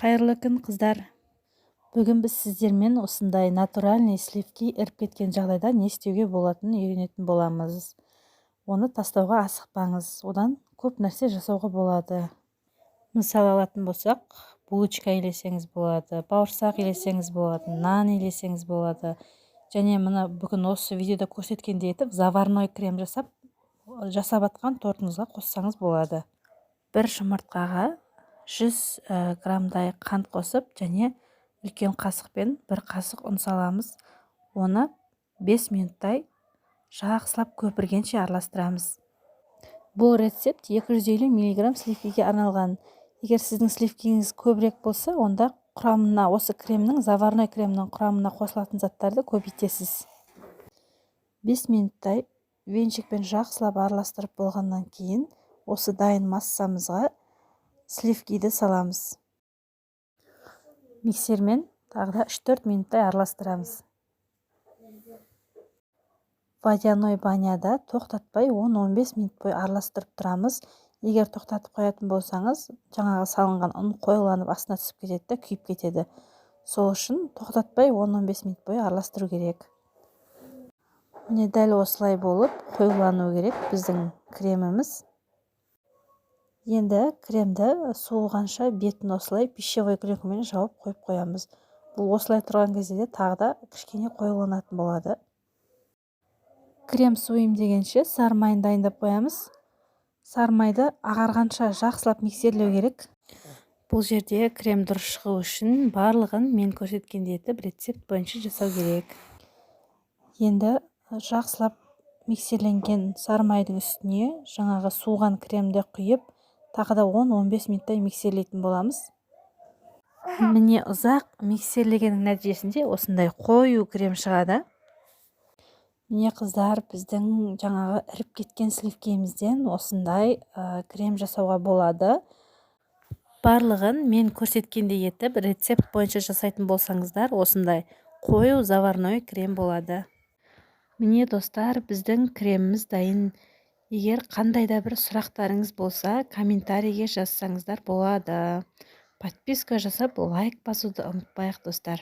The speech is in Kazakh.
Қайырлы күн, қыздар. Бүгін біз сіздермен осындай натуральный сливки іріп кеткен жағдайда не істеуге болатынын үйренетін боламыз. Оны тастауға асықпаңыз. Одан көп нәрсе жасауға болады. Мысал алатын болсақ, булочка елесеңіз болады, бауырсақ елесеңіз болады, нан елесеңіз болады. Және мына бүгін осы видеода көрсеткендей етіп, заварной крем жасап атқан тортыңызға қоссаңыз болады. Бір жұмыртқаға 100 грамдай қант қосып, және үлкен қасықпен бір қасық ұн саламыз. Оны 5 минуттай жақсылап көпіргенше араластырамыз. Бұл рецепт 250 мг сливкиге арналған. Егер сіздің сливкиіңіз көбірек болса, онда құрамына осы кремнің, заварной кремнің құрамына қосылатын заттарды көбейтесіз. 5 минуттай венчикпен жақсылап араластырып болғаннан кейін, осы дайын массамызға сливкиді саламыз. Миксермен тағы да 3-4 минуттай араластырамыз. Водяной баняда тоқтатпай 10-15 минут бойы араластырып тұрамыз. Егер тоқтатып қоятын болсаңыз, жаңағы салынған ұн қоюланып астына түсіп кетеді, күйіп кетеді. Сол үшін тоқтатпай 10-15 минут бойы араластыру керек. Міне дәл осылай болып қоюлану керек біздің креміміз. Енді кремді суылғанша бетін осылай пищевой крекімен жауып қойып қоямыз. Бұл осылай тұрған кезде тағы да кішкене қоюланатын болады. Крем суым дегенше сары майын дайындап қоямыз. Сары майды ағарғанша жақсылап миксерлеу керек. Бұл жерде крем дұрыс шығу үшін барлығын мен көрсеткендей етіп рецепт бойынша жасау керек. Енді жақсылап миксерленген сары майдың үстіне жаңағы суыған кремді құйып, тағы да 10-15 минуттай миксерлейтін боламыз. Міне ұзақ миксерлегеннің нәтижесінде осындай қою крем шығады. Міне қыздар, біздің жаңағы іріп кеткен сливкиімізден осындай крем жасауға болады. Барлығын мен көрсеткендей етіп рецепт бойынша жасайтын болсаңыздар, осындай қою заварной крем болады. Міне достар, біздің креміміз дайын. Егер қандай да бір сұрақтарыңыз болса, комментарийге жазсаңыздар болады. Подписка жасап, лайк басуды ұмытпайық достар.